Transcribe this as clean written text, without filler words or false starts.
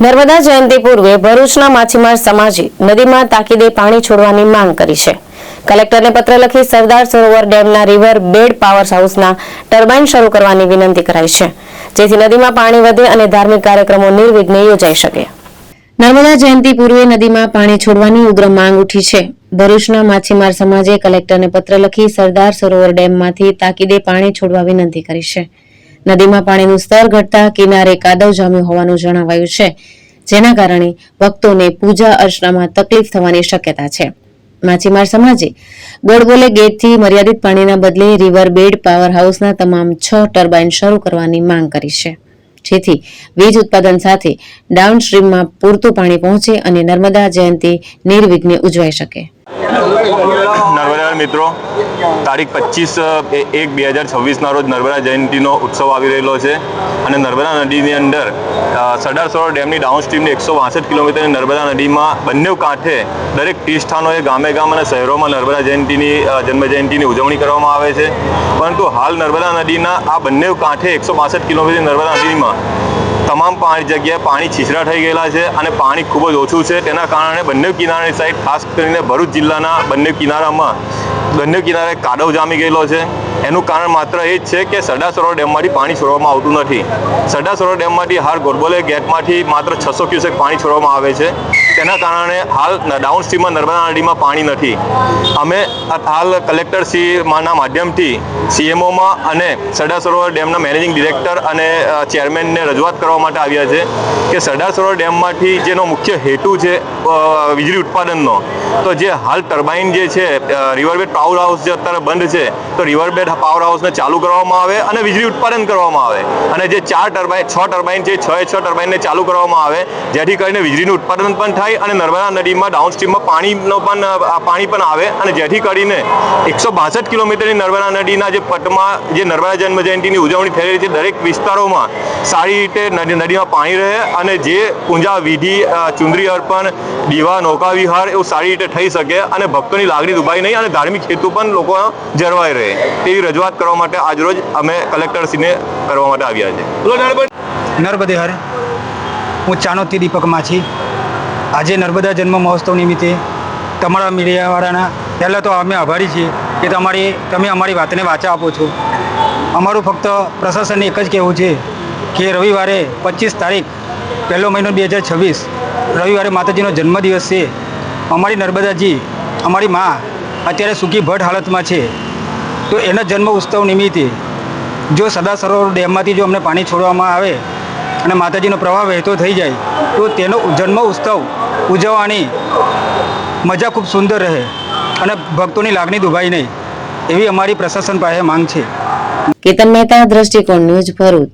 નર્મદા જયંતિ પૂર્વે ભરૂચના માછીમાર સમાજે નદીમાં તાકીદે પાણી છોડવાની માંગ કરી છે। કલેક્ટરને પત્ર લખી સરદાર સરોવર ડેમના રિવર બેડ પાવર હાઉસના ટર્બાઇન શરૂ કરવાની વિનંતી કરાઈ છે, જેથી નદીમાં પાણી વધે અને ધાર્મિક કાર્યક્રમો નિર્વિઘ્ને યોજાઈ શકે। નર્મદા જયંતિ પૂર્વે નદીમાં પાણી છોડવાની ઉગ્ર માંગ ઉઠી છે। ભરૂચના માછીમાર સમાજે કલેક્ટરને પત્ર લખી સરદાર સરોવર ડેમમાંથી તાકીદે પાણી છોડવા વિનંતી કરી છે। નદીમાં પાણીનું સ્તર ઘટતા કિનારે કાદવ જામ્યો હોવાનું જણાવાયું છે, જેના કારણે ભક્તોને પૂજા અર્ચનામાં તકલીફ થવાની શક્યતા છે। માછીમાર સમાજે ગોળબોલે ગેટથી મર્યાદિત પાણીના બદલે રિવર બેડ પાવર હાઉસના તમામ 6 ટર્બાઇન શરૂ કરવાની માંગ કરી છે, જેથી વીજ ઉત્પાદન સાથે ડાઉનસ્ટ્રીમમાં પૂરતું પાણી પહોંચે અને નર્મદા જયંતિ નિર્વિઘ્ને ઉજવાઈ શકે। નર્મદા મિત્રો, તારીખ 25/1/2026 રોજ નર્મદા જયંતિનો ઉત્સવ આવી રહેલો છે અને નર્મદા નદીની અંદર સરદાર સરોવર ડેમની ડાઉનસ્ટ્રીમની 162 કિલોમીટરની નર્મદા નદીમાં બંને કાંઠે દરેક તીર્થસ્થાનોએ ગામે ગામ અને શહેરોમાં નર્મદા જયંતિની જન્મજયંતિની ઉજવણી કરવામાં આવે છે, પરંતુ હાલ નર્મદા નદીના આ બંને કાંઠે 162 કિલોમીટરની નર્મદા નદીમાં તમામ જગ્યાએ પાણી છીછરા થઈ ગયેલા છે અને પાણી ખૂબ જ ઓછું છે। તેના કારણે બંને કિનારાની સાઈડ, ખાસ કરીને ભરૂચ જિલ્લાના બંને કિનારે કાદવ જામી ગયેલો છે। એનું કારણ માત્ર એ જ છે કે સરદાર સરોવર ડેમમાંથી પાણી છોડવામાં આવતું નથી। સરદાર સરોવર ડેમમાંથી હાલ ગોળબોલે ગેટમાંથી માત્ર 600 ક્યુસેક પાણી છોડવામાં આવે છે। તેના કારણે હાલ ડાઉનસ્ટ્રીમમાં નર્મદા નદીમાં પાણી નથી। અમે હાલ કલેક્ટરશ્રીના માધ્યમથી CMOમાં અને સરદાર સરોવર ડેમના મેનેજિંગ ડિરેક્ટર અને ચેરમેનને રજૂઆત કરવા માટે આવ્યા છે કે સરદાર સરોવર ડેમમાંથી જેનો મુખ્ય હેતુ છે વીજળી ઉત્પાદનનો, તો જે હાલ ટર્બાઇન જે છે રિવરબેડ પાવર હાઉસ જે અત્યારે બંધ છે, તો રિવરબેડ પાવર હાઉસને ચાલુ કરવામાં આવે અને વીજળી ઉત્પાદન કરવામાં આવે, અને જે 6 ટર્બાઇન છે 6 ટર્બાઇનને ચાલુ કરવામાં આવે, જેથી કરીને વીજળીનું ઉત્પાદન પણ થાય અને નર્મદા નદીમાં ડાઉનસ્ટ્રીમમાં પાણી પણ આવે, અને જેથી કરીને 162 કિલોમીટરની નર્મદા નદીના જે પટમાં જે નર્મદા જન્મજયંતિની ઉજવણી થઈ રહી છે, દરેક વિસ્તારોમાં સારી રીતે નદીમાં પાણી રહે અને જે પૂજા વિધિ, ચુંદડી અર્પણ, દીવા, નૌકા વિહાર એવું સારી રીતે થઈ શકે અને ભક્તોની લાગણી દુભાઈ નહીં અને ધાર્મિક હેતુ પણ લોકો જળવાઈ રહે, તેવી રજૂઆત કરવા માટે આજરોજ અમે કલેક્ટરશ્રીને કરવા માટે આવ્યા છે। નર્મદે હર, હું ચાણોદથી દીપક માછી। આજે નર્મદા જન્મ મહોત્સવ નિમિત્તે તમારા મીડિયાવાળાના પહેલાં તો અમે આભારી છીએ કે તમે અમારી વાતને વાચા આપો છો। અમારું ફક્ત પ્રશાસનને એક જ કહેવું છે કે રવિવારે 25 તારીખ 1 મહિનો 2026 રવિવારે માતાજીનો જન્મદિવસ છે। અમારી નર્મદાજી, અમારી મા અત્યારે સૂકી ભટ્ટ હાલતમાં છે, તો એના જન્મ ઉત્સવ નિમિત્તે જો સરદાર સરોવર ડેમમાંથી જો અમને પાણી છોડવામાં આવે અને માતાજીનો પ્રવાહ વહેતો થઈ જાય, તો તેનો જન્મ ઉત્સવ ઉજવવાની મજા ખૂબ સુંદર રહે અને ભક્તોની લાગણી દુભાઈ નહીં, એવી અમારી પ્રશાસન પાસે માંગ છે। કેતન મહેતા, દ્રષ્ટિકોણ ન્યૂઝ, ભરૂચ।